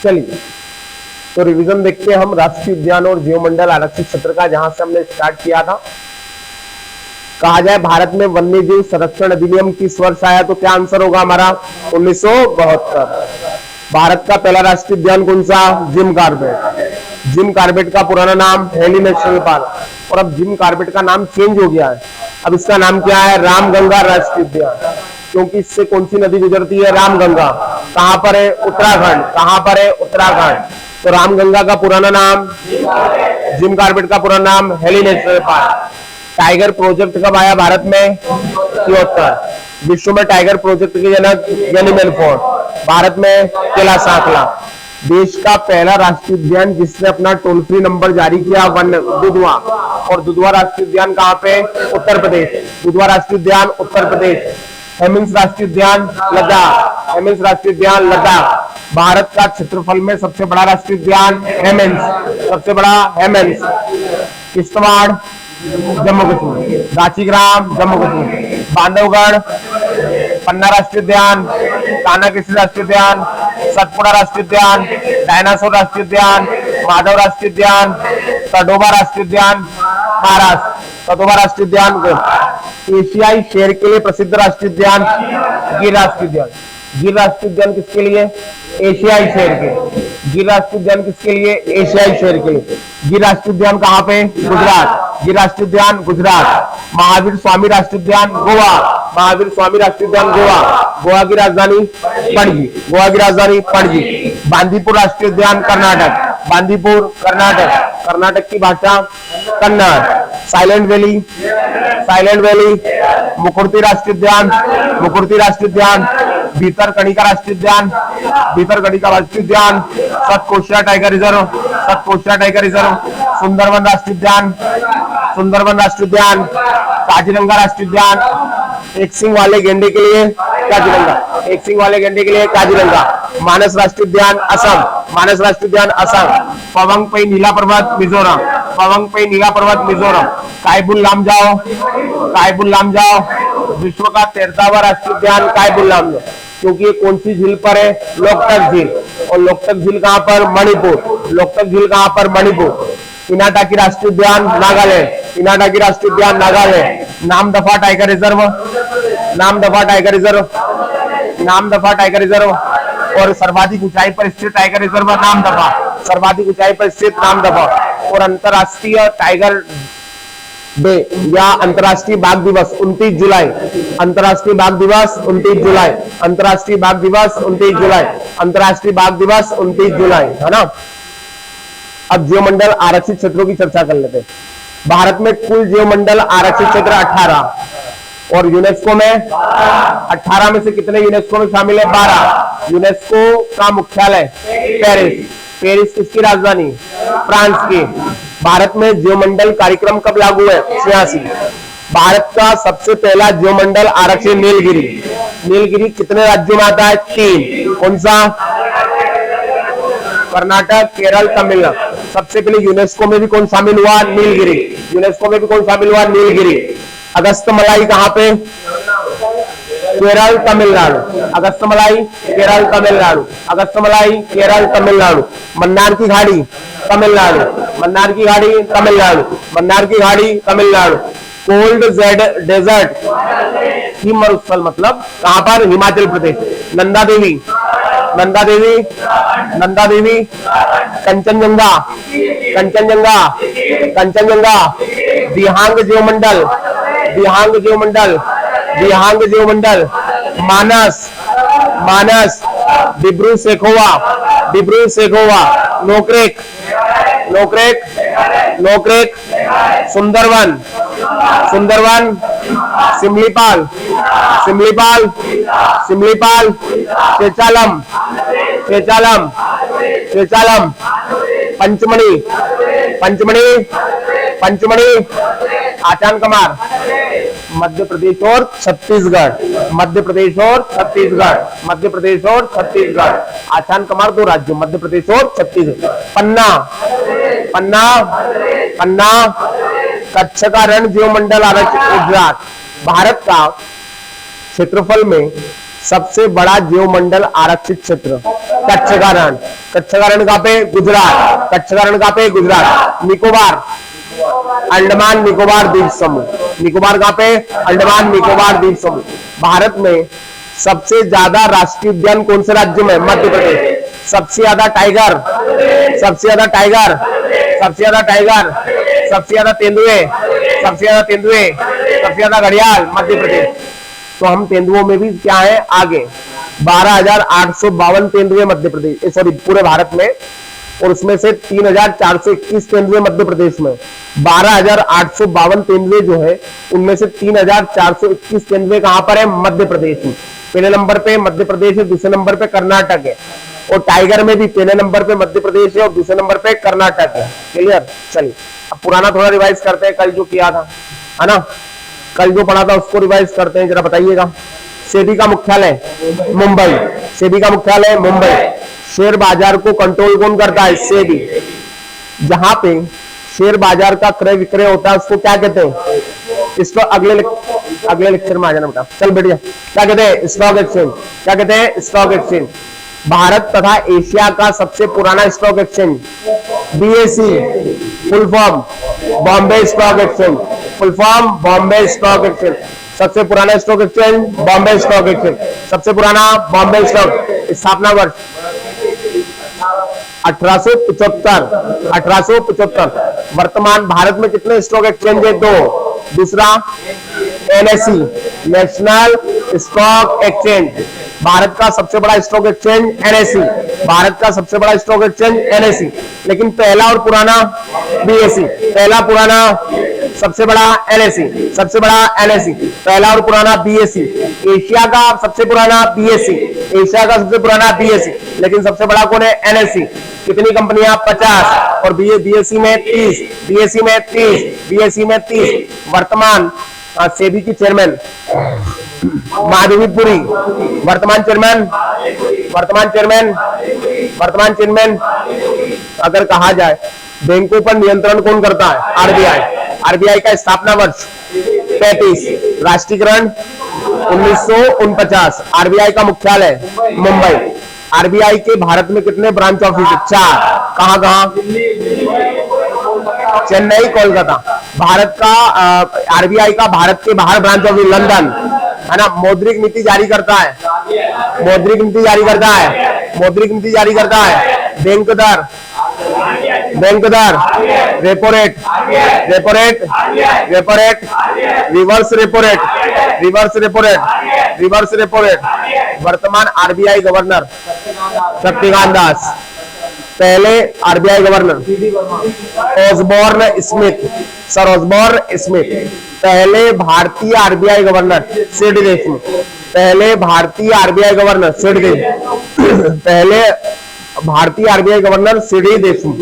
चलिए तो रिवीजन देखते हैं हम राष्ट्रीय उद्यान और जीवमंडल आरक्षित क्षेत्र का, जहां से हमने स्टार्ट किया था। कहा जाए भारत में वन्य जीव संरक्षण अधिनियम किस वर्ष आया, तो क्या आंसर होगा हमारा 1972। भारत का पहला राष्ट्रीय उद्यान कौन सा, जिम कॉर्बेट। जिम कॉर्बेट का पुराना नाम हेली नेशनल पार्क, और अब जिम कॉर्बेट का नाम चेंज हो गया है। अब इसका नाम क्या है, रामगंगा राष्ट्रीय उद्यान, क्योंकि इससे कौन सी नदी गुजरती है, रामगंगा। कहां पर है, उत्तराखंड। कहां पर है, उत्तराखंड। तो रामगंगा का पुराना नाम, जिम कॉर्बेट का पुराना नाम heli national park. Tiger project कब आया भारत में, 73। विश्व में टाइगर प्रोजेक्ट के जनक एनिमल फोर्ड, भारत में कैलाश सांकला। देश का पहला राष्ट्रीय उद्यान जिसने अपना टोल फ्री नंबर जारी किया, वन दुधवा। और दुधवा राष्ट्रीय उद्यान कहां पे, उत्तर प्रदेश। दुधवा राष्ट्रीय उद्यान उत्तर प्रदेश। हेमिल्स राष्ट्रीय उद्यान लद्दाख। हेमिल्स राष्ट्रीय उद्यान लद्दाख। भारत का क्षेत्रफल में सबसे बड़ा राष्ट्रीय उद्यान हेमिल्स, सबसे बड़ा हेमिल्स। किश्तवाड़ जम्मू कश्मीर। दाचीग्राम जम्मू कश्मीर। बांधवगढ़ पन्ना राष्ट्रीय उद्यान। कान्हा किसी राष्ट्रीय उद्यान। सतपुड़ा राष्ट्रीय उद्यान। डायनासोर राष्ट्रीय उद्यान। माधव राष्ट्रीय उद्यान। तडोबा राष्ट्रीय उद्यान महाराष्ट्र। तडोबा राष्ट्रीय उद्यान एशियाई शेर के लिए प्रसिद्ध राष्ट्रीय उद्यान गिर राष्ट्रीय उद्यान। गिर राष्ट्रीय उद्यान किसके लिए, एशियाई शेर के। गिर राष्ट्रीय उद्यान किसके लिए, एशियाई शेर के लिए। गिर राष्ट्रीय उद्यान कहां पे, गुजरात। गिर राष्ट्रीय उद्यान गुजरात। महावीर स्वामी राष्ट्रीय उद्यान गोवा। महावीर स्वामी राष्ट्रीय उद्यान गोवा। गोवा की राजधानी पणजी। गोवा की राजधानी पणजी। बांदीपुर राष्ट्रीय उद्यान कर्नाटक। बांदीपुर कर्नाटक। कर्नाटक की भाषा Kannada. Silent valley, silent valley. Mukurthi राष्ट्रीय उद्यान, मुकुर्ती राष्ट्रीय उद्यान। भीतरकनिका राष्ट्रीय उद्यान, भीतरकनिका राष्ट्रीय उद्यान। Satkosia tiger reserve, Satkosia tiger reserve. Sundarban राष्ट्रीय उद्यान, सुंदरवन राष्ट्रीय उद्यान। काजीरंगा राष्ट्रीय उद्यान, एक सिंह वाले गेंडे के लिए काजीरंगा, एक सिंह वाले गेंडे के लिए काजीरंगा। मानस राष्ट्रीय उद्यान असम, मानस राष्ट्रीय उद्यान असम। पवंगपई नीला पर्वत मिजोरम, पवंगपई नीला पर्वत मिजोरम। कायबुल लामजाओ, कायबुल लामजाओ विश्व का 13वां राष्ट्रीय उद्यान कायबुल लामजाओ, क्योंकि ये कौन सी झील पर है, लोकटक झील। और लोकटक झील कहां पर, मणिपुर। लोकटक झील कहां पर, मणिपुर। इनाटाकी राष्ट्रीय उद्यान नागालैंड, इनाटाकी राष्ट्रीय उद्यान Nagaland. Namdapha tiger reserve, Namdapha tiger reserve, Namdapha tiger reserve. और सर्वाधिक ऊंचाई पर स्थित टाइगर रिजर्व नामदफा, सर्वाधिक ऊंचाई पर स्थित नामदफा। और अंतरराष्ट्रीय टाइगर डे या अंतरराष्ट्रीय बाघ दिवस 29 जुलाई, अंतरराष्ट्रीय बाघ दिवस 29 जुलाई, अंतरराष्ट्रीय बाघ दिवस 29 जुलाई, अंतरराष्ट्रीय बाघ दिवस 29 जुलाई, है ना। अब जीवमंडल आरक्षित क्षेत्रों की चर्चा कर लेते हैं। भारत में कुल जीवमंडल आरक्षित क्षेत्र 18 और यूनेस्को में 18 में से कितने यूनेस्को में शामिल है, 12। यूनेस्को का मुख्यालय पेरिस, पेरिस किसकी राजधानी, फ्रांस की। भारत में जीवमंडल कार्यक्रम कब लागू है, 86। भारत का सबसे पहला जीवमंडल आरक्षित नीलगिरी, नीलगिरी कितने राज्यों में आता है, 3। कौन सा, कर्नाटक, केरल, तमिलनाडु। सबसे पहले यूनेस्को में भी कौन शामिल हुआ, नीलगिरी। यूनेस्को में भी कौन शामिल हुआ, नीलगिरी। अगस्तमलाई कहां पे, केरल, तमिलनाडु। अगस्तमलाई केरल, तमिलनाडु। अगस्तमलाई केरल, तमिलनाडु। मन्नार की घाटी तमिलनाडु, मन्नार की घाटी तमिलनाडु, मन्नार की घाटी तमिलनाडु। कोल्ड डेजर्ट हिम मरुस्थल मतलब कहां पर, हिमाचल प्रदेश। नंदा देवी, नंदा देवी, नंदा देवी। कंचनजंगा, कंचनजंगा, कंचनजंगा। दिहांग जीवमंडल, दिहांग जीवमंडल, दिहांग जीवमंडल। मानस, मानस। डिब्रू सेखोवा, डिब्रू सेखोवा। नोकरेक, नोकरेक, नोकरेक। सुंदरवन, सुंदरवन। सिमलीपाल, सिमलीपाल, सिमलीपाल। चेचालम, चेचालम, चेचालम। पंचमणी, पंचमणी, पंचमणी। आचान कमार। मध्य प्रदेश और छत्तीसगढ़, मध्य प्रदेश और छत्तीसगढ़, मध्य प्रदेश और छत्तीसगढ़। आचान कमार 2 राज्यों, मध्य प्रदेश और छत्तीसगढ़। पन्ना, पन्ना, पन्ना। कच्छ का रण जीवमंडल आरक्षित गुजरात। भारत का क्षेत्रफल में सबसे बड़ा जीवमंडल आरक्षित क्षेत्र? कच्छ का रण। कच्छ का रण कहाँ पे? गुजरात। कच्छ का रण कहाँ पे? गुजरात। निकोबार, अंडमान निकोबार द्वीप समूह। निकोबार कहाँ पे? अंडमान निकोबार द्वीप समूह। भारत में सबसे ज्यादा राष्ट्रीय उद्यान कौन से राज्य में? मध्य प्रदेश। सबसे ज्यादा टाइगर, सबसे ज्यादा टाइगर, सबसे ज्यादा टाइगर, सबसे ज्यादा तेंदुए, सबसे ज्यादा तेंदुए, सबसे ज्यादा घड़ियाल, मध्य प्रदेश। तो हम तेंदुओं में भी क्या है? आगे। 12,852 तेंदुए मध्य प्रदेश, सॉरी पूरे भारत में, और उसमें से 3,421 तेंदुए मध्य प्रदेश में। 12,852 तेंदुए जो है उनमें से 3,421 तेंदुए कहां पर है? मध्य प्रदेश में। पहले नंबर पे मध्य प्रदेश है, दूसरे नंबर पे कर्नाटक है। और टाइगर में भी पहले नंबर पे मध्य प्रदेश है और दूसरे नंबर पे कर्नाटक है। क्लियर? चलिए अब पुराना थोड़ा रिवाइज करते हैं, कल जो किया था, है ना, कल जो पढ़ा था उसको रिवाइज करते हैं, जरा बताइएगा। सेबी का मुख्यालय मुंबई। सेबी का मुख्यालय मुंबई। शेयर बाजार को कंट्रोल कौन करता है? सेबी। जहां पे शेयर बाजार का क्रय विक्रय होता है उसको क्या कहते हैं? इसको अगले लेक्चर में आ जाना बेटा। चल बढ़िया। क्या कहते हैं? Stock exchange. क्या कहते हैं? Stock exchange. भारत तथा एशिया का सबसे पुराना stock exchange? BSE. Full form Bombay stock exchange. Full form Bombay stock exchange. सबसे पुराना stock exchange Bombay stock exchange. सबसे पुराना बॉम्बे स्टॉक। स्थापना वर्ष 1875। 1875। वर्तमान भारत में कितने स्टॉक एक्सचेंज है? 2। दूसरा NSE, national stock exchange. Bharat का सबसे बड़ा स्टॉक एक्सचेंज एनएसई। भारत का सबसे बड़ा स्टॉक एक्सचेंज एनएसई। लेकिन पहला और पुराना बीएसई। पहला पुराना सबसे बड़ा एनएसई। सबसे बड़ा एनएसई। पहला और पुराना बीएसई। एशिया का सबसे पुराना बीएसई। एशिया का सबसे पुराना बीएसई। लेकिन सबसे बड़ा कौन है? एनएसई। कितनी कंपनियां? 50। और बीएसई में 30। बीएसई में 30। बीएसई में 30। वर्तमान सेबी की चेयरमैन माधवीपुरी। वर्तमान चेयरमैन, वर्तमान चेयरमैन, वर्तमान चेयरमैन। अगर कहा जाए बैंकों पर नियंत्रण कौन करता है? आरबीआई। आरबीआई का स्थापना वर्ष 35। राष्ट्रीयकरण 1949। आरबीआई का मुख्यालय मुंबई। आरबीआई के भारत में कितने ब्रांच ऑफिस है? 4। कहां कहां? चेन्नई, कोलकाता। भारत का आरबीआई का भारत के बाहर ब्रांच ऑफिस लंदन, है ना। मौद्रिक नीति जारी करता है, मौद्रिक नीति जारी करता है, मौद्रिक नीति जारी करता है। बैंक दर, बैंक दर, repo rate, repo rate, repo rate, reverse repo rate, reverse repo rate, reverse repo rate. वर्तमान आरबीआई गवर्नर शक्तिकांत दास। पहले RBI governor Osborne Smith, sir Osborne Smith. पहले भारतीय आरबीआई गवर्नर सीडी देशमुख। पहले भारतीय आरबीआई गवर्नर सीडी देशमुख। पहले भारतीय RBI governor CD Deshmukh.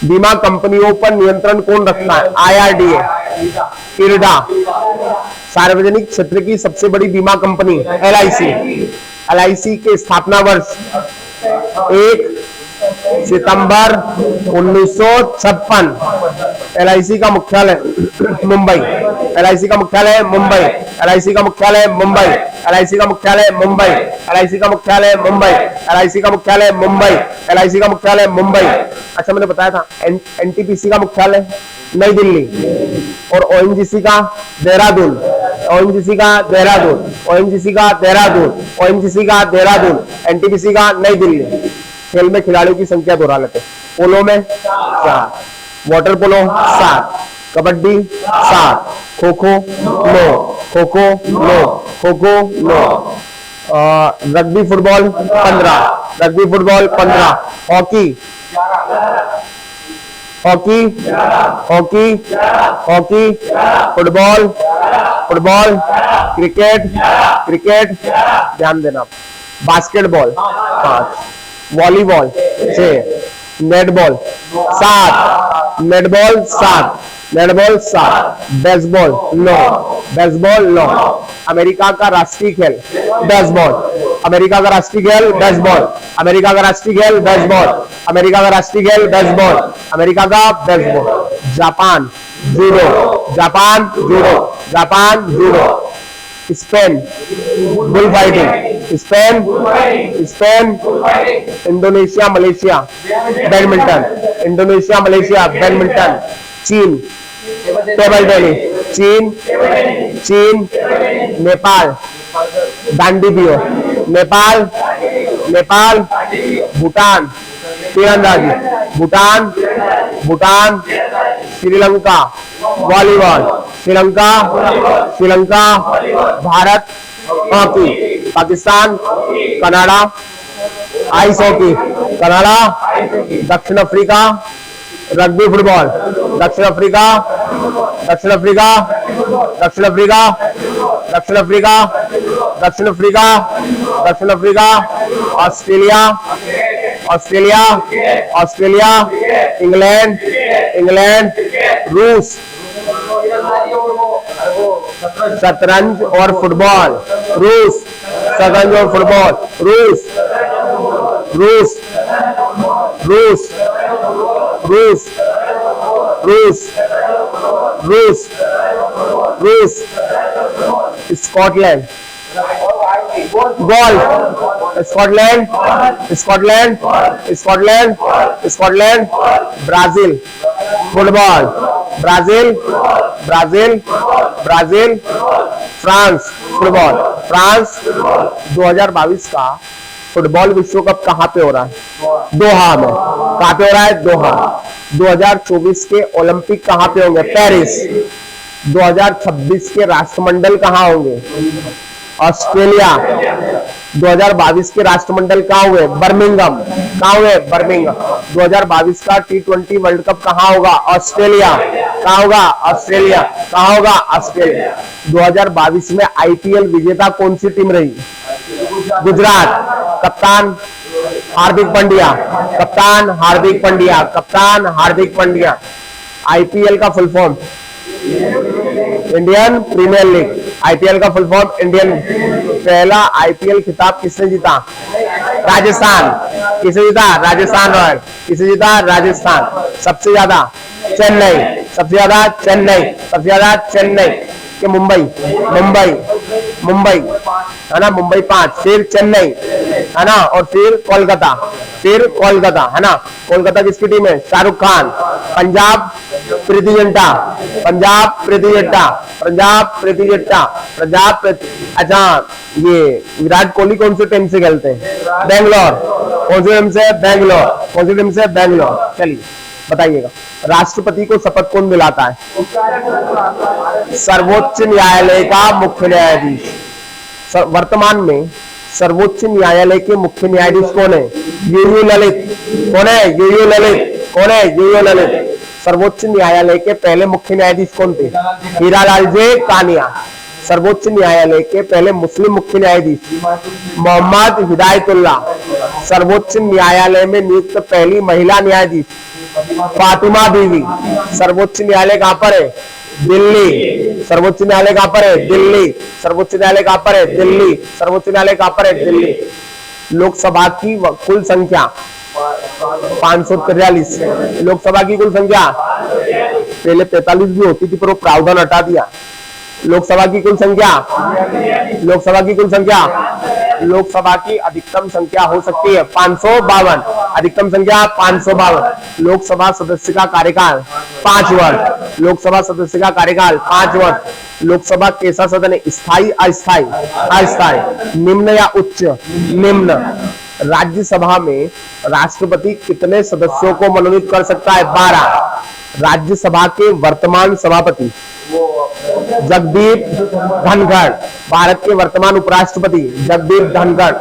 बीमा कंपनियों पर नियंत्रण कौन रखता है? IRDA, IRDA. सार्वजनिक क्षेत्र की सबसे बड़ी बीमा कंपनी एलआईसी। एलआईसी के स्थापना वर्ष 1 सितंबर 1956। एलआईसी का मुख्यालय मुंबई। एलआईसी का मुख्यालय मुंबई। एलआईसी का मुख्यालय मुंबई। एलआईसी का मुख्यालय मुंबई। एलआईसी का मुख्यालय मुंबई। एलआईसी का मुख्यालय मुंबई। एलआईसी का मुख्यालय मुंबई। अच्छा मैंने बताया था एनटीपीसी का मुख्यालय नई दिल्ली और ओएनजीसी का देहरादून। ओएनजीसी का देहरादून, ओएनजीसी का देहरादून, ओएनजीसी का देहरादून, एनटीपीसी का नई दिल्ली। खेल में खिलाड़ियों की संख्या दोहरा लेते। पोलो में 4, water polo 7, kabaddi 7, kho kho 9, kho kho 9, kho kho 9, rugby football 15, rugby football 15, hockey, hockey, hockey, hockey, football, football, cricket, cricket, ध्यान देना, basketball 5, volleyball 6, netball 7, netball 7, netball 7, baseball 9, baseball 9। America का राष्ट्रीय खेल बेसबॉल। अमेरिका का राष्ट्रीय खेल बेसबॉल। अमेरिका का राष्ट्रीय खेल बेसबॉल। अमेरिका का राष्ट्रीय खेल बेसबॉल। अमेरिका का baseball. Japan judo, Japan judo, Japan judo. Spain bull fighting, Spain Indonesia Malaysia badminton, Indonesia Malaysia badminton. चीन टेबल टेनिस, चीन नेपाल दांडीबियो, नेपाल भूटान तीरंदाजी, Bhutan Sri Lanka volleyball, Sri Lanka Bharat hockey, Pakistan Canada ice hockey, Canada दक्षिण अफ्रीका रग्बी फुटबॉल, दक्षिण Africa Australia England रूस शतरंज और football, रूस Scotland golf, Scotland Brazil football, Brazil France football. France 2022 का फुटबॉल विश्व कप कहां पे हो रहा है? दोहा में। कहां पे हो रहा है? दोहा। 2024 के ओलंपिक कहां पे होंगे? पेरिस। 2026 के राष्ट्रमंडल कहां होंगे? ऑस्ट्रेलिया। 2022 के राष्ट्रमंडल कहां हुए? बर्मिंघम। कहां हुए? बर्मिंघम। 2022 का T20 वर्ल्ड कप कहां होगा? ऑस्ट्रेलिया। कहां होगा? ऑस्ट्रेलिया। कहां होगा? ऑस्ट्रेलिया। 2022 में IPL विजेता कौन सी टीम रही? गुजरात। कप्तान हार्दिक पांड्या। IPL का full form Indian Premier League. IPL का फुल फॉर्म इंडियन। पहला IPL खिताब किसने जीता? राजस्थान। किसने जीता? राजस्थान रॉयल। किसने जीता? राजस्थान। सबसे ज्यादा चेन्नई के मुंबई है ना, मुंबई 5, फिर चेन्नई है ना, और फिर कोलकाता है ना। कोलकाता किसकी टीम है? शाहरुख खान। पंजाब प्रीति जिंटा। अच्छा, ये विराट कोहली कौन सी टीम से खेलते हैं? बैंगलोर। कौन सी टीम से? बैंगलोर। चलिए बताइएगा, राष्ट्रपति को शपथ कौन दिलाता है? सर्वोच्च न्यायालय का मुख्य न्यायाधीश। वर्तमान में सर्वोच्च न्यायालय के मुख्य न्यायाधीश कौन है? यूयू ललित। सर्वोच्च न्यायालय के पहले मुख्य न्यायाधीश कौन थे? हीरालाल जे कानिया। सर्वोच्च न्यायालय के पहले मुस्लिम मुख्य न्यायाधीश मोहम्मद हिदायतुल्लाह। सर्वोच्च न्यायालय में नियुक्त पहली महिला न्यायाधीश फातिमा बीवी। सर्वोच्च न्यायालय कहां पर है? दिल्ली। सर्वोच्च न्यायालय कहां पर है? दिल्ली। लोकसभा की कुल संख्या 543। लोकसभा की कुल संख्या पहले 45 भी होती थी, पर वो प्रावधान हटा दिया। लोकसभा की कुल संख्या लोकसभा की अधिकतम संख्या हो सकती है 552। अधिकतम संख्या 552। लोकसभा सदस्य का कार्यकाल 5 वर्ष। लोकसभा कैसा सदन है? स्थायी अस्थायी। निम्न या उच्च? निम्न। राज्यसभा में राष्ट्रपति कितने सदस्यों को मनोनीत कर सकता है? 12। राज्यसभा के वर्तमान सभापति जगदीप धनखड़। भारत के वर्तमान उपराष्ट्रपति जगदीप धनखड़।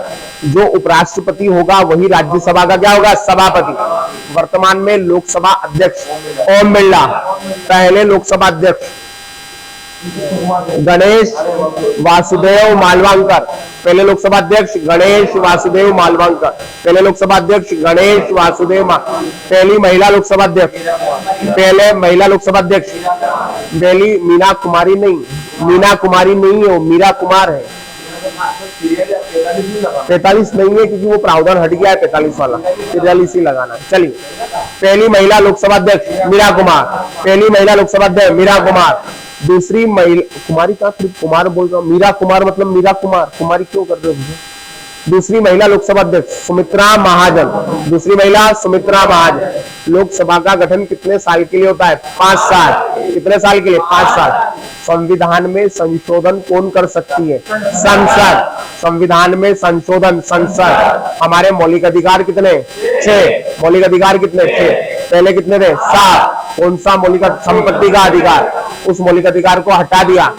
जो उपराष्ट्रपति होगा वही राज्यसभा का क्या होगा? सभापति। वर्तमान में लोकसभा अध्यक्ष ओम बिरला। पहले लोकसभा अध्यक्ष गणेश वासुदेव मालवांकर। पहले लोकसभा अध्यक्ष गणेश वासुदेव मालवांकर। पहली महिला लोकसभा अध्यक्ष पहली मीना कुमारी नहीं है, वो मीरा कुमार है। 45 नहीं है क्योंकि वो प्रावधान हट गया है 45 वाला, 43 ही लगाना। चलिए, पहली महिला लोकसभा अध्यक्ष मीरा कुमार। दूसरी महिला, कुमारी का फिर कुमार बोल रहा हूँ, मीरा कुमार मतलब मीरा कुमार, कुमारी क्यों कर रहे हो मुझे? दूसरी महिला लोकसभा अध्यक्ष सुमित्रा महाजन, दूसरी महिला सुमित्रा महाजन। लोकसभा का गठन कितने साल के लिए होता है? 5 साल। कितने साल के लिए? 5 साल। संविधान में संशोधन कौन कर सकती है? संसद। संविधान में संशोधन संसद। हमारे मौलिक अधिकार कितने? 6। मौलिक अधिकार कितने? 6। पहले कितने थे? 7। कौन सा मौलिक? संपत्ति का अधिकार। उस मौलिक अधिकार को हटा दिया।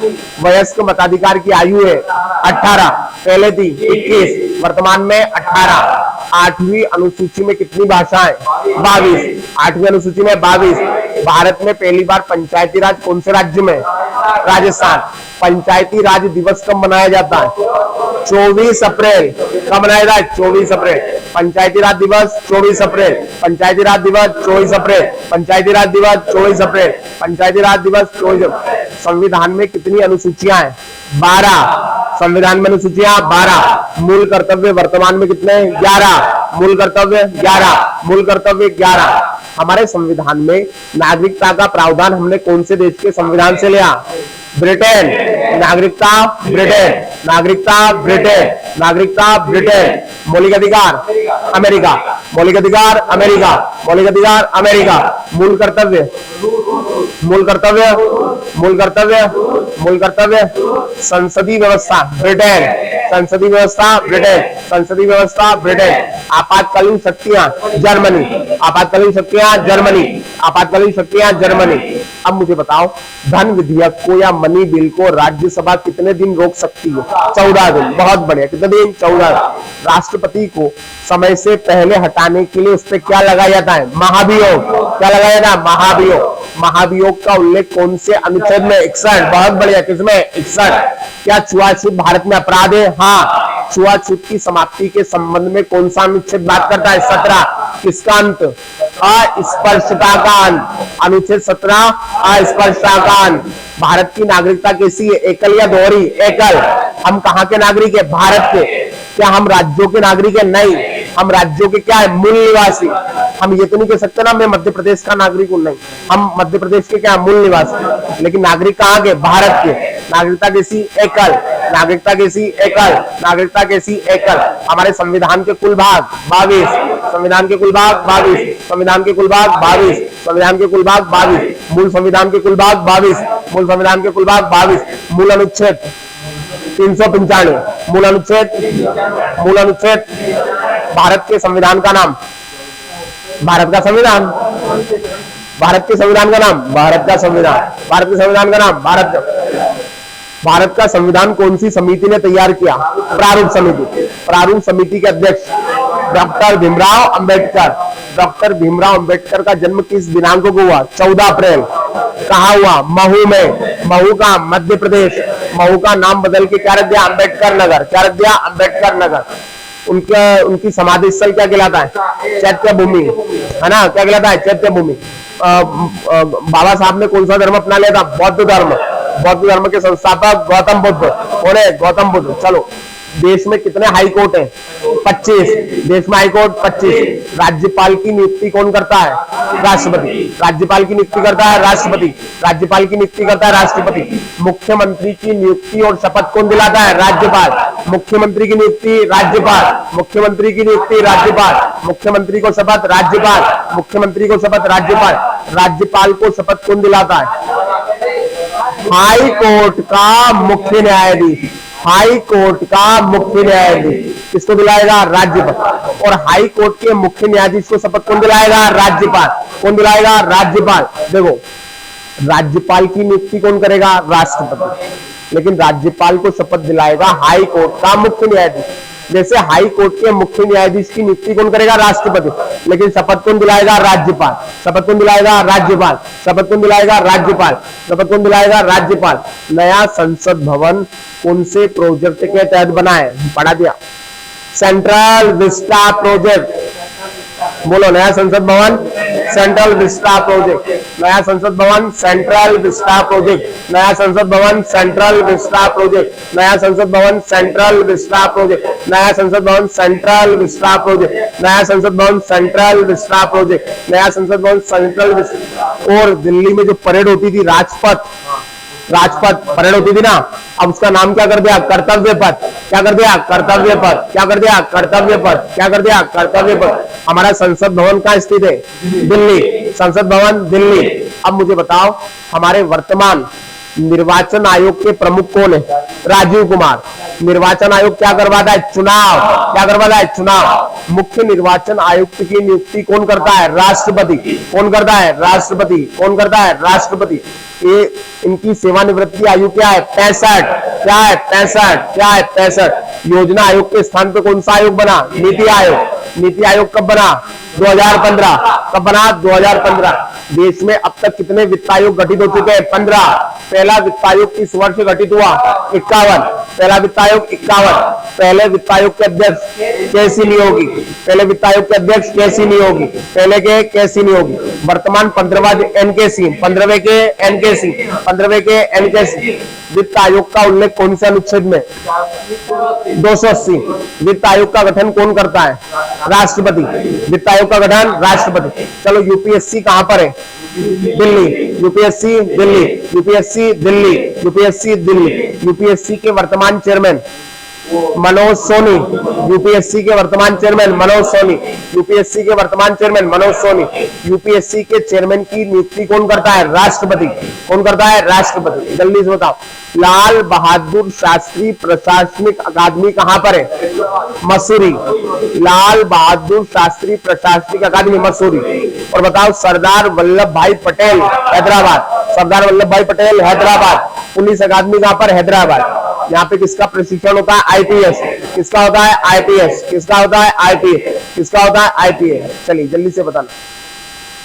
वयस्क मताधिकार की आयु है 18, पहले थी 21, वर्तमान में 18। 8वीं अनुसूची में कितनी भाषाएं? 22। 8वीं अनुसूची में 22। भारत में पहली बार पंचायती राज कौन से राज्य में? राजस्थान। पंचायती राज दिवस कब मनाया जाता है? 24 अप्रैल। कब मनाया जाता है? 24 अप्रैल। पंचायती राज दिवस 24 अप्रैल। पंचायती राज दिवस 24 अप्रैल। पंचायती राज दिवस 24 अप्रैल। पंचायती राज दिवस 24 अप्रैल। संविधान में कितनी अनुसूचियां हैं? 12। संविधान में अनुसूचियां 12। मूल कर्तव्य वर्तमान में कितने? 11। मूल कर्तव्य 11। मूल कर्तव्य 11। हमारे संविधान में नागरिकता का प्रावधान हमने कौन से देश के संविधान से लिया? ब्रिटेन। नागरिकता ब्रिटेन। नागरिकता ब्रिटेन। नागरिकता ब्रिटेन। मौलिक अधिकार अमेरिका। मौलिक अधिकार अमेरिका। मौलिक अधिकार अमेरिका। मूल कर्तव्य मूल कर्तव्य मूल कर्तव्य मूल कर्तव्य संसदीय व्यवस्था ब्रिटेन। संसदीय व्यवस्था ब्रिटेन। संसदीय व्यवस्था ब्रिटेन। आपातकालीन शक्तियां जर्मनी। आपातकालीन शक्तियां जर्मनी। आपातकालीन शक्तियां जर्मनी। अब मुझे बताओ, धन विधेयक को या मनी बिल को राज्यसभा कितने दिन रोक सकती है? 14 दिन। बहुत बढ़िया। कितने दिन? 14। राष्ट्रपति को समय से पहले हटाने के लिए उस पर क्या लगाया जाता है? महाभियोग। क्या लगाया जाता है? महाभियोग। महाभियोग का उल्लेख कौन से अनुच्छेद में? 61। बहुत बढ़िया। किसमें? 61। क्या छुआछूत भारत में अपराध है? हाँ। छुआछूत की समाप्ति के संबंध में कौन सा अनुच्छेद बात करता है? 17। किसका अंत? अस्पृश्यता का अंत। अनुच्छेद 17 अस्पृश्यता का अंत। भारत की नागरिकता कैसी है? एकल या दोहरी? एकल। हम कहाँ के नागरिक है? भारत के। क्या हम राज्यों के नागरिक है? नहीं। हम राज्यों के क्या है? मूल निवासी। हम ये तो नहीं कह सकते ना मैं मध्य प्रदेश का नागरिक हूं, नहीं। हम मध्य प्रदेश के क्या? मूल निवासी। लेकिन नागरिक कहाँ के? भारत के। नागरिकता कैसी? एकल। नागरिकता कैसी? एकल। नागरिकता कैसी? एकल। हमारे संविधान के कुल भाग 22। संविधान के कुल भाग 22। संविधान के कुल भाग 22। संविधान के कुल भाग 22। मूल संविधान के कुल भाग 22। मूल संविधान के कुल भाग 22। मूल अनुच्छेद 395। मूल अनुच्छेद मूल अनुच्छेद भारत के संविधान का नाम? भारत का संविधान। भारत के संविधान का नाम? भारत का संविधान। भारत के संविधान का नाम? भारत का। भारत का संविधान कौन सी समिति ने तैयार किया? प्रारूप समिति। प्रारूप समिति के अध्यक्ष डॉक्टर भीमराव अंबेडकर। डॉक्टर भीमराव अंबेडकर का जन्म किस दिनांक को हुआ? 14 अप्रैल। कहाँ हुआ? महू में। महू का? मध्य प्रदेश। महू का नाम बदल के क्या रख दिया? अंबेडकर नगर। क्या रख दिया? अंबेडकर नगर। उनकी समाधि स्थल क्या कहलाता है? चैत्य भूमि, है ना? क्या कहलाता है? चैत्य भूमि। बाबा साहब ने कौन सा धर्म अपना लिया था? बौद्ध धर्म। बौद्ध धर्म के संस्थापक गौतम बुद्ध। कौन है? गौतम बुद्ध। चलो, देश में कितने हाई कोर्ट है? 25। देश में हाई कोर्ट 25। राज्यपाल की नियुक्ति कौन करता है? राष्ट्रपति। राज्यपाल की नियुक्ति करता है राष्ट्रपति। राज्यपाल की नियुक्ति करता है राष्ट्रपति। मुख्यमंत्री की नियुक्ति और शपथ कौन दिलाता है? राज्यपाल। मुख्यमंत्री की नियुक्ति राज्यपाल। मुख्यमंत्री की नियुक्ति राज्यपाल। मुख्यमंत्री को शपथ राज्यपाल। मुख्यमंत्री को शपथ राज्यपाल। राज्यपाल को शपथ कौन दिलाता है? हाई कोर्ट का मुख्य न्यायाधीश। हाई कोर्ट का मुख्य न्यायाधीश किसको दिलाएगा? राज्यपाल। और हाई कोर्ट के मुख्य न्यायाधीश को शपथ कौन दिलाएगा? राज्यपाल। कौन दिलाएगा? राज्यपाल। देखो, राज्यपाल की नियुक्ति कौन करेगा? राष्ट्रपति। लेकिन राज्यपाल को शपथ दिलाएगा हाई कोर्ट का मुख्य न्यायाधीश। जैसे हाई कोर्ट के मुख्य न्यायाधीश की नियुक्ति कौन करेगा? राष्ट्रपति। लेकिन शपथ कौन दिलाएगा? राज्यपाल। शपथ कौन दिलाएगा? राज्यपाल। शपथ कौन दिलाएगा? राज्यपाल। शपथ कौन दिलाएगा? राज्यपाल। नया संसद भवन कौन से प्रोजेक्ट के तहत बना है? पढ़ा दिया। Central Vista project. बोलो, नया संसद भवन सेंट्रल विस्टा प्रोजेक्ट। नया संसद भवन सेंट्रल विस्टा प्रोजेक्ट। नया संसद भवन सेंट्रल विस्टा प्रोजेक्ट। नया संसद भवन सेंट्रल विस्टा प्रोजेक्ट। नया संसद भवन सेंट्रल विस्टा प्रोजेक्ट। नया संसद भवन सेंट्रल विस्टा प्रोजेक्ट। नया संसद भवन सेंट्रल। और दिल्ली में जो परेड होती थी राजपथ, राजपथ, परेड होती थी ना, अब उसका नाम क्या कर दिया, कर्तव्य पथ। क्या कर दिया, कर्तव्य पथ। क्या कर दिया, कर्तव्य पथ। क्या कर दिया, कर्तव्य पथ। हमारा संसद भवन कहाँ स्थित है, दिल्ली, संसद भवन दिल्ली। अब मुझे बताओ हमारे वर्तमान निर्वाचन आयोग के प्रमुख कौन है, राजीव कुमार। निर्वाचन आयोग क्या करवाता है, चुनाव। क्या करवाता है, चुनाव। मुख्य निर्वाचन आयुक्त की नियुक्ति कौन करता है, राष्ट्रपति। कौन करता है, राष्ट्रपति। कौन करता है, राष्ट्रपति। ये इनकी सेवानिवृत्ति आयु क्या है, 65। क्या है, 65। क्या है, 65। योजना आयोग के स्थान पे कौन सा आयोग बना, नीति आयोग। नीति आयोग कब बना, 2015। कब बना, 2015। देश में अब तक कितने वित्त आयोग गठित हो चुके हैं, 15। पहला वित्त आयोग किस वर्ष गठित हुआ, 51। पहला वित्त आयोग 51। पहले वित्त आयोग के अध्यक्ष कैसी नियोगी, पहले वित्त आयोग के अध्यक्ष कैसी नियोगी, पहले के कैसी नियोगी। वर्तमान 15वां एनकेसी, 15वें के एनकेसी, 15वें के एनकेसी। वित्त आयोग का उल्लेख कौन से अनुच्छेद में, 280। वित्त आयोग का गठन कौन करता है, राष्ट्रपति। वित्त आयोग का गठन राष्ट्रपति। चलो यूपीएससी कहां पर है, Delhi. UPSC Delhi, UPSC Delhi, UPSC Delhi. UPSC के वर्तमान चेयरमैन मनोज सोनी। यूपीएससी के वर्तमान चेयरमैन मनोज सोनी। यूपीएससी के वर्तमान चेयरमैन मनोज सोनी। यूपीएससी के चेयरमैन की नियुक्ति कौन करता है, राष्ट्रपति। कौन करता है, राष्ट्रपति। जल्दी से बताओ, लाल बहादुर शास्त्री प्रशासनिक अकादमी कहां पर है, मसूरी। लाल बहादुर शास्त्री प्रशासनिक अकादमी मसूरी। और बताओ सरदार वल्लभ भाई पटेल, हैदराबाद। सरदार वल्लभ भाई पटेल, हैदराबाद। पुलिस अकादमी कहां पर, हैदराबाद। यहाँ पे किसका प्रशिक्षण होता है, आईपीएस। किसका होता है, आईपीएस। किसका होता है, आईपीएस। किसका होता है, आईपीएस। चलिए जल्दी से बताना।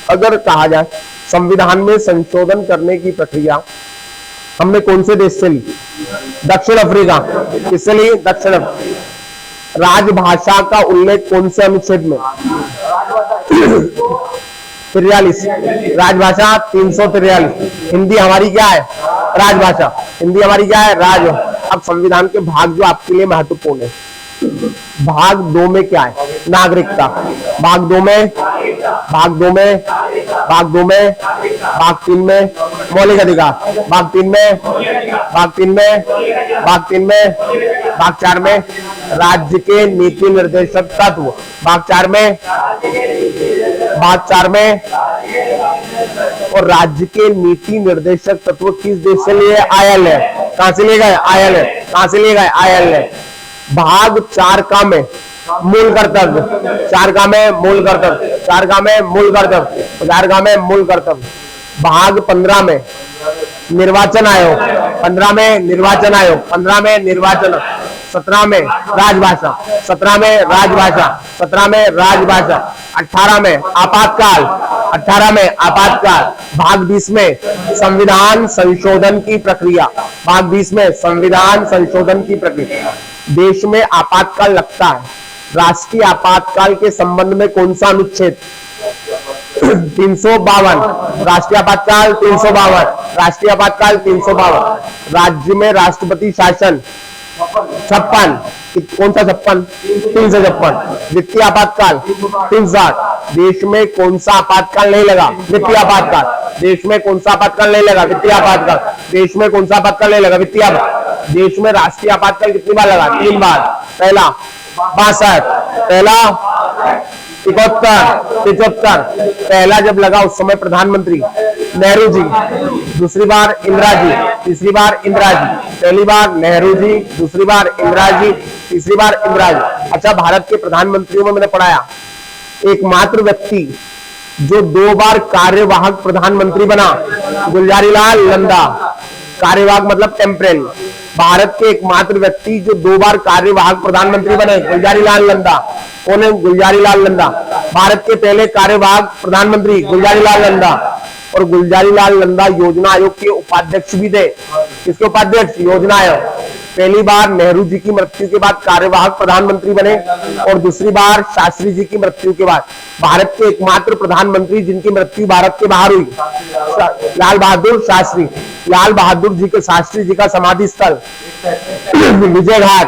अगर कहा जाए संविधान में संशोधन करने की प्रक्रिया हमने कौन से देश से ली, दक्षिण अफ्रीका। किससे ली, दक्षिण अफ्रीका। राजभाषा का उल्लेख कौन से अनुच्छेद में, 43। राजभाषा 343। हिंदी हमारी क्या है, राजभाषा। हिंदी हमारी क्या है, राज। अब संविधान के भाग जो आपके लिए महत्वपूर्ण है, भाग 2 में क्या है, नागरिकता। भाग 2 में, भाग 2 में, भाग 2 में, भाग 3 में मौलिक अधिकार। भाग 3 में, भाग 3 में, भाग 3 में, भाग 4 में राज्य के नीति निर्देशक तत्व। भाग 4 में, भाग 4 में। और राज्य के नीति निर्देशक तत्व किस देश से लिए, आयरलैंड। कहां से लिए गए, आयरलैंड। कहां से लिए गए, आयरलैंड। भाग 4 का में मूल कर्तव्य। 4 का में मूल कर्तव्य। 4 का में मूल कर्तव्य। 4 का में मूल कर्तव्य। भाग 15 में निर्वाचन आयोग। 15 में निर्वाचन आयोग। 15 में निर्वाचन। 17 में राजभाषा। 17 में राजभाषा। 17 में राजभाषा। 18 में आपातकाल। 18 में आपातकाल। भाग 20 में संविधान संशोधन की प्रक्रिया। भाग 20 में संविधान संशोधन की प्रक्रिया। देश में आपातकाल लगता है, राष्ट्रीय आपातकाल के संबंध में कौन सा अनुच्छेद, 352। राष्ट्रीय आपातकाल 352। राष्ट्रीय आपातकाल 352। राज्य में राष्ट्रपति शासन 56। कौन सा 56, 356। वित्तीय आपातकाल 360। देश में कौन सा आपातकाल नहीं लगा, वित्तीय आपातकाल। देश में कौन सा आपातकाल नहीं लगा, वित्तीय आपातकाल। देश में कौन सा आपातकाल नहीं लगा, वित्तीय आपातकाल। देश में राष्ट्रीय आपातकाल कितनी बार लगा, 3 बार। पहला 62, पहला 71, 75। पहला जब लगा उस समय प्रधानमंत्री नेहरू जी, दूसरी बार इंदिरा जी, तीसरी बार इंदिरा जी। पहली बार नेहरू जी, दूसरी बार इंदिरा जी, तीसरी बार इंदिरा जी। अच्छा, भारत के प्रधानमंत्रियों में मैंने पढ़ाया एकमात्र व्यक्ति जो 2 बार कार्यवाहक प्रधानमंत्री बना, गुलजारीलाल नंदा। कार्यवाहक मतलब टेम्परेरी। भारत के एकमात्र व्यक्ति जो 2 बार कार्यवाहक प्रधानमंत्री बने, गुलजारीलाल नंदा। कौन है, गुलजारीलाल नंदा। भारत के पहले कार्यवाहक प्रधानमंत्री गुलजारीलाल नंदा। और गुलजारीलाल नंदा योजना आयोग के उपाध्यक्ष भी थे। किसके उपाध्यक्ष, योजना आयोग। पहली बार नेहरू जी की मृत्यु के बाद कार्यवाहक प्रधानमंत्री बने और दूसरी बार शास्त्री जी की मृत्यु के बाद। भारत के एकमात्र प्रधानमंत्री जिनकी मृत्यु भारत के बाहर हुई, लाल बहादुर शास्त्री। लाल बहादुर जी के शास्त्री जी का समाधि स्थल विजय घाट।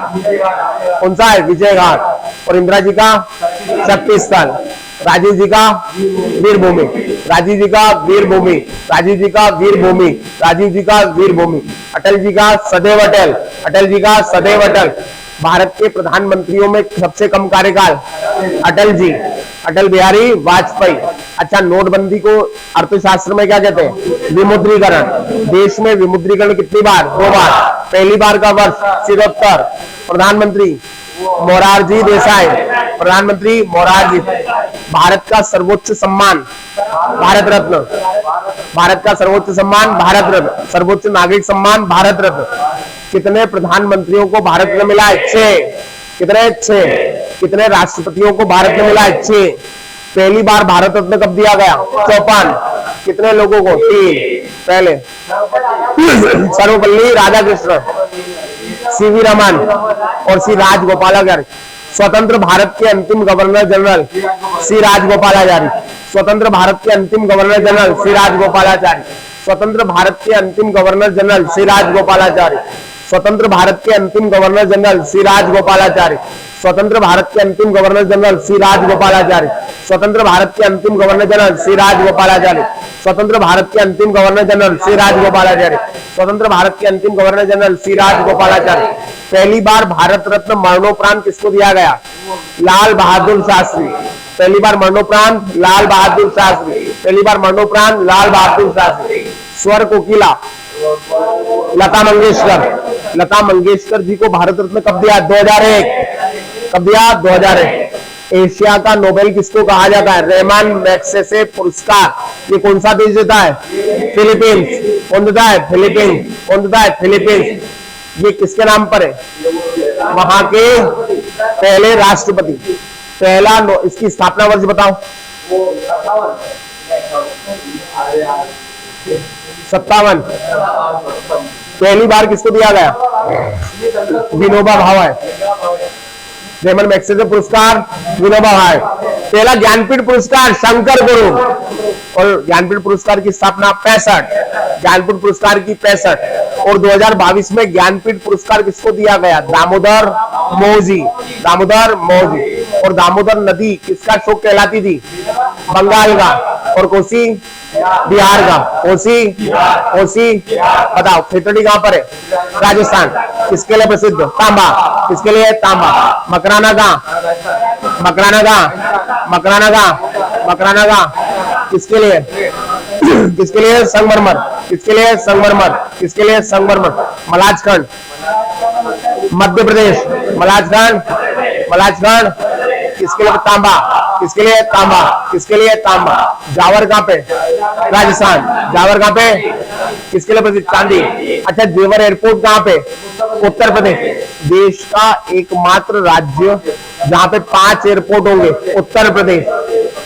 कौन सा है, विजय घाट। और इंदिरा जी का शक्ति स्थल। राजीव जी का वीरभूमि, राजीव जी का वीरभूमि, राजीव जी का वीरभूमि, राजीव जी का वीरभूमि। अटल जी का सदैव अटल, अटल जी का सदैव अटल। भारत के प्रधानमंत्रियों में सबसे कम कार्यकाल, अटल जी, अटल बिहारी वाजपेयी। अच्छा, नोटबंदी को अर्थशास्त्र में क्या कहते हैं? विमुद्रीकरण। देश में विमुद्रीकरण कितनी बार? 2 बार। पहली बार का वर्ष सिरोत्तर। प्रधानमंत्री मोरारजी देसाई, प्रधानमंत्री मोरारजी। भारत का सर्वोच्च सम्मान भारत रत्न, भारत का सर्वोच्च सम्मान भारत रत्न, सर्वोच्च नागरिक सम्मान भारत रत्न। कितने प्रधानमंत्रियों को भारत रत्न मिला है? 6। कितने? 6। कितने राष्ट्रपतियों को भारत रत्न मिला है? 6। पहली बार भारत रत्न कब दिया गया? 54। कितने लोगों को? 3। पहले सर्वपल्ली राधाकृष्णन, सीवी रमन और सी राजगोपालाचारी। स्वतंत्र भारत के अंतिम गवर्नर जनरल सी राजगोपालाचारी, स्वतंत्र भारत के अंतिम गवर्नर जनरल सी राजगोपालाचारी, स्वतंत्र भारत के अंतिम गवर्नर जनरल सी राजगोपालाचारी, स्वतंत्र भारत के अंतिम गवर्नर जनरल सी राजगोपालाचारी, स्वतंत्र भारत के अंतिम गवर्नर जनरल सी राजगोपालाचारी, स्वतंत्र भारत के अंतिम गवर्नर जनरल सी राजगोपालाचारी, स्वतंत्र भारत के अंतिम गवर्नर जनरल सी राजगोपालाचारी, स्वतंत्र भारत के अंतिम गवर्नर जनरल सी राजगोपालाचारी। पहली बार भारत रत्न मरणोपरांत किसको दिया गया? लाल बहादुर शास्त्री। पहली बार मरणोपरांत लाल बहादुर शास्त्री, पहली बार मरणोपरांत लाल बहादुर शास्त्री। स्वर कोकिला लता मंगेशकर, लता मंगेशकर जी को भारत रत्न कब दिया? 2001। कब दिया? 2001। एशिया का नोबेल किसको कहा जाता है? रहमान मैग्सेसे पुरस्कार। ये कौन सा देश देता है? फिलीपींस। कौन देता है? फिलीपींस। कौन देता है? फिलीपींस। ये किसके नाम पर है? वहां के पहले राष्ट्रपति। पहला इसकी स्थापना वर्ष बताओ। 57। पहली बार किसको दिया गया? विनोबा भावे। रहमान मैग्सेसे पुरस्कार विनोबा भावे। पहला ज्ञानपीठ पुरस्कार शंकर गुरु। और ज्ञानपीठ पुरस्कार की स्थापना 65, ज्ञानपीठ पुरस्कार की 65। और 2022 में ज्ञानपीठ पुरस्कार किसको दिया गया? दामोदर मौजी, दामोदर मौजी। और दामोदर नदी किसका शोक कहलाती थी? बंगाल का। और कोसी बिहार का। कोसी, कोसी बताओ खेतड़ी कहां पर है? राजस्थान। किसके लिए प्रसिद्ध? तांबा। किसके लिए? तांबा। मकराना कहां? मकराना कहां? मकराना कहां? मकराना कहां? किसके लिए? किसके लिए? संगमरमर। किसके लिए? संगमरमर। किसके लिए? संगमरमर। मलाजखंड मध्य प्रदेश। मलाजखंड, मलाजखंड किसके लिए? तांबा। किसके लिए? तांबा। किसके लिए? तांबा। जावर कहां पे? राजस्थान। जावर कहां पे? किसके लिए प्रसिद्ध? चांदी। अच्छा, जेवर एयरपोर्ट कहां पे? उत्तर प्रदेश। देश का एकमात्र राज्य जहां पे 5 एयरपोर्ट होंगे, उत्तर प्रदेश।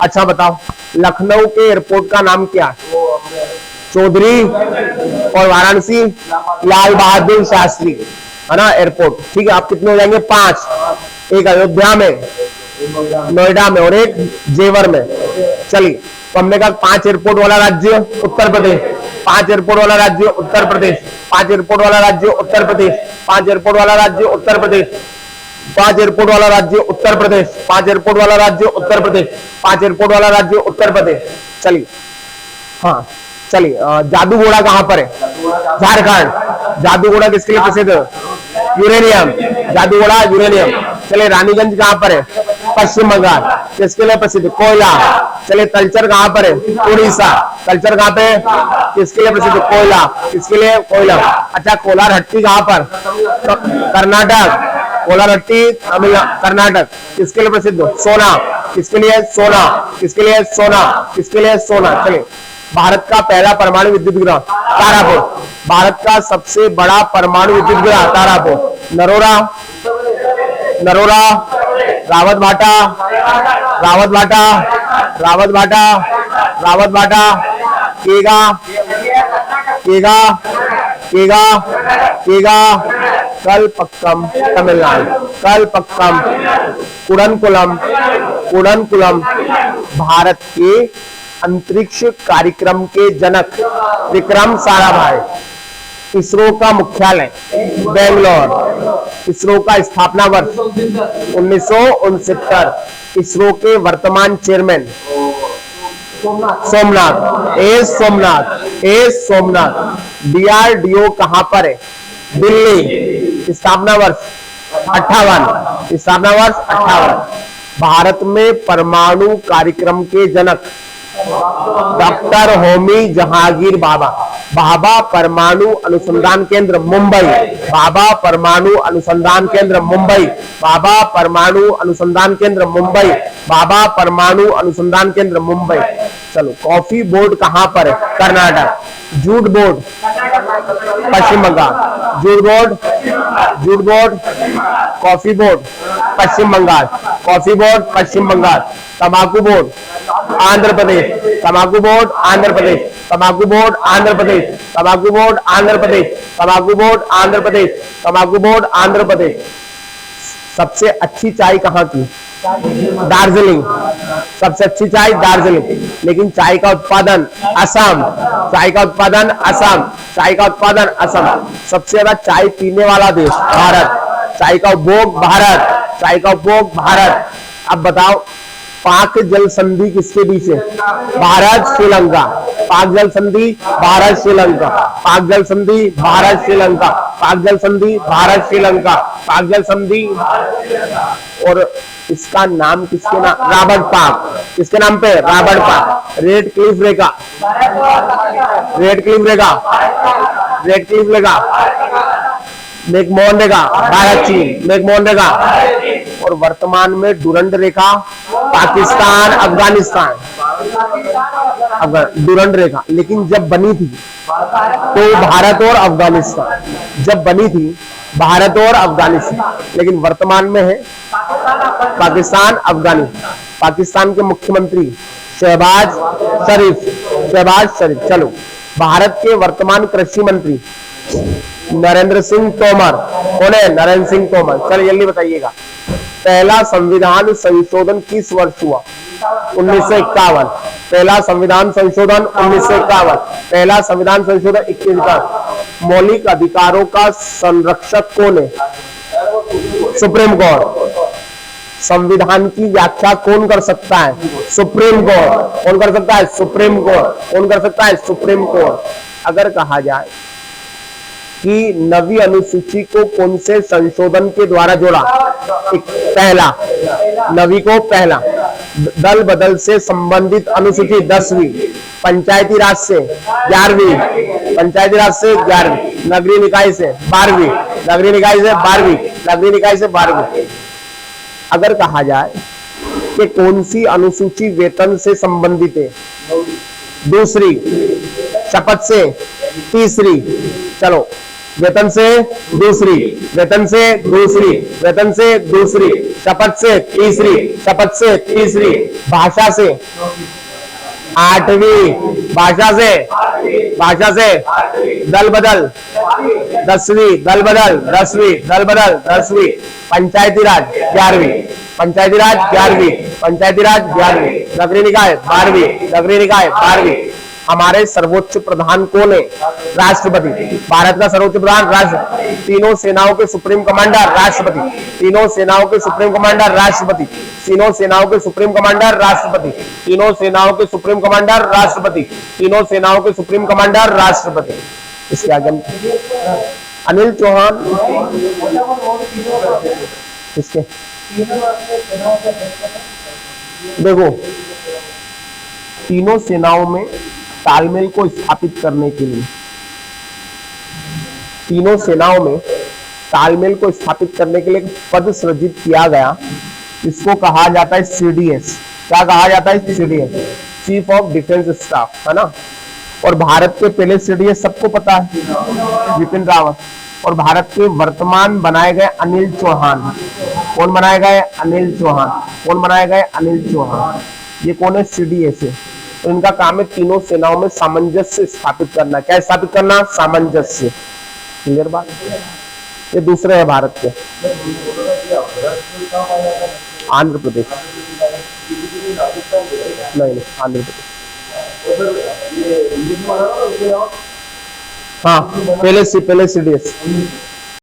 अच्छा बताओ, लखनऊ के एयरपोर्ट का नाम क्या है? चौधरी। और वाराणसी लाल बहादुर शास्त्री, है ना एयरपोर्ट। ठीक है, आप कितने हो जाएंगे? 5। एक अयोध्या में, नोएडा में और एक जेवर में। चलिए, तो हमने कहा 5 एयरपोर्ट वाला राज्य उत्तर प्रदेश, 5 एयरपोर्ट वाला राज्य उत्तर प्रदेश, 5 एयरपोर्ट वाला राज्य उत्तर प्रदेश, 5 एयरपोर्ट वाला राज्य उत्तर प्रदेश, 5 एयरपोर्ट वाला राज्य उत्तर प्रदेश, 5 एयरपोर्ट वाला राज्य उत्तर प्रदेश, 5 एयरपोर्ट वाला राज्य उत्तर प्रदेश। चलिए, हाँ चलिए, जादूगोड़ा कहां पर है? झारखंड। जादूगोड़ा किसके लिए प्रसिद्ध? यूरेनियम। जादूगोड़ा यूरेनियम। चलिए, रानीगंज कहां पर है? पश्चिम बंगाल। किसके लिए प्रसिद्ध? कोयला। चलिए, तलचर कहां पर है? उड़ीसा। तलचर कहां पे? किसके लिए प्रसिद्ध? कोयला। किसके लिए? कोयला। अच्छा, कोलारहट्टी कहां पर? कर्नाटक। कोलारहट्टी कर्नाटक। किसके लिए प्रसिद्ध? सोना। किसके लिए? सोना। किसके लिए? सोना। किसके लिए? सोना। चलिए, भारत का पहला परमाणु विद्युत ग्रह तारापुर। भारत का सबसे बड़ा परमाणु विद्युत ग्रह तारापुर। नरोरा, नरोरा, रावत भाटा, रावत भाटा, रावत भाटा, रावत भाटा, केगा, केगा, केगा, केगा, कलपक्कम तमिलनाडु, कलपक्कम, कुडनकुलम, कुडनकुलम। भारत के अंतरिक्ष कार्यक्रम के जनक विक्रम साराभाई। इसरो का मुख्यालय बेंगलोर। इसरो का स्थापना वर्ष 1969। इसरो के वर्तमान chairman? Somnath, S Somnath. DRDO कहां पर है? दिल्ली। स्थापना वर्ष 58, स्थापना वर्ष 58। भारत में परमाणु कार्यक्रम के जनक? डॉक्टर होमी जहांगीर भाभा। भाभा परमाणु अनुसंधान केंद्र मुंबई, भाभा परमाणु अनुसंधान केंद्र मुंबई, भाभा परमाणु अनुसंधान केंद्र मुंबई, भाभा परमाणु अनुसंधान केंद्र मुंबई। चलो, कॉफी बोर्ड कहां पर है? Karnataka. Jute board? Paschim Bangal. Jute board, coffee board Paschim Bangal, coffee board Paschim Bangal. तंबाकू बोर्ड आंध्र प्रदेश, तंबाकू बोर्ड आंध्र प्रदेश, तंबाकू बोर्ड आंध्र प्रदेश, तंबाकू बोर्ड आंध्र प्रदेश, तंबाकू बोर्ड आंध्र प्रदेश, तंबाकू बोर्ड आंध्र प्रदेश। सबसे अच्छी चाय कहाँ की? दार्जिलिंग। सबसे अच्छी चाय दार्जिलिंग। लेकिन चाय का उत्पादन असम, चाय का उत्पादन असम, चाय का उत्पादन असम। सबसे ज्यादा चाय पीने वाला देश भारत, चाय का उपभोग भारत, चाय का उपभोग भारत। अब बताओ, पाक जल संधि किसके बीच है? भारत श्रीलंका। पाक जल संधि भारत श्रीलंका, पाक जल संधि भारत श्रीलंका, पाक जल संधि भारत श्रीलंका, पाक जल संधि। और इसका नाम किसके नाम? रॉबर्ट पाक। किसके नाम पे? रॉबर्ट पाक। रेड क्लिफ रेखा, रेड क्लिफ रेखा, रेड क्लिफ रेखा, मैकमोहन रेखा भारत चीन, मैकमोहन रेखा। और वर्तमान में डुरंड रेखा पाकिस्तान अफगानिस्तान, डुरंड रेखा। लेकिन जब बनी थी तो भारत और अफगानिस्तान, जब बनी थी भारत और अफगानिस्तान, लेकिन वर्तमान में है पाकिस्तान अफगानिस्तान। पाकिस्तान के मुख्यमंत्री शहबाज शरीफ, शहबाज शरीफ। चलो, भारत के वर्तमान कृषि मंत्री नरेंद्र सिंह तोमर। कौन है? नरेंद्र सिंह तोमर। चलिए जल्दी बताइएगा, पहला संविधान संशोधन किस वर्ष हुआ? 1951। पहला संविधान संशोधन 1951, पहला संविधान संशोधन 21। मौलिक अधिकारों का संरक्षक कौन है? Supreme court. संविधान की व्याख्या कौन कर सकता है? Supreme court. कौन कर सकता है? Supreme court. कौन कर सकता है? Supreme court. अगर कहा जाए कि नवी अनुसूची को कौन से संशोधन के द्वारा जोड़ा? पहला, नवी को पहला। दल बदल से संबंधित अनुसूची 10वीं, पंचायती राज से 11वीं, पंचायती राज से 11वीं, नगरीय निकाय से 12वीं, नगरीय निकाय से 12वीं, नगरीय निकाय से 12वीं। अगर कहा जाए कि कौन सी अनुसूची वेतन से संबंधित है? दूसरी। शपथ से तीसरी। चलो, वेतन से दूसरी, वेतन से दूसरी, वेतन से दूसरी, शपथ से तीसरी, शपथ से तीसरी। भाषा से 8वीं, भाषा से, भाषा से दल बदल 10वीं, दल बदल 10वीं, दल बदल 10वीं। पंचायती राज 11वीं, पंचायती राज 11वीं, पंचायती राज 11वीं। नगरीय निकाय 12वीं, नगरीय निकाय 12वीं। हमारे सर्वोच्च प्रधान कौन है? राष्ट्रपति। भारत का सर्वोच्च प्रधान राष्ट्रपति। तीनों सेनाओं के सुप्रीम कमांडर राष्ट्रपति, तीनों सेनाओं के सुप्रीम कमांडर राष्ट्रपति, तीनों सेनाओं के सुप्रीम कमांडर राष्ट्रपति, तीनों सेनाओं के सुप्रीम कमांडर राष्ट्रपति, तीनों सेनाओं के सुप्रीम कमांडर राष्ट्रपति। इसके आगे अनिल चौहान। इसके देखो, तीनों सेनाओं में तालमेल को स्थापित करने के लिए, तीनों सेनाओं में तालमेल को स्थापित करने के लिए पद सृजित किया गया। इसको कहा जाता है सीडीएस। क्या कहा जाता है? CDS, chief of defence staff, है ना। और भारत के पहले सीडीएस सबको पता है, बिपिन रावत। और भारत के वर्तमान बनाए गए अनिल चौहान। कौन बनाए गए? अनिल चौहान। कौन बनाए गए? अनिल चौहान। ये कौन है? सीडीएस है। तो इनका काम है तीनों सेनाओं में सामंजस्य स्थापित करना। क्या स्थापित करना? सामंजस्य। क्लियर बात? ये दूसरे है भारत के, आंध्र प्रदेश। नहीं, आंध्र प्रदेश। हाँ, पहले सीडीएस।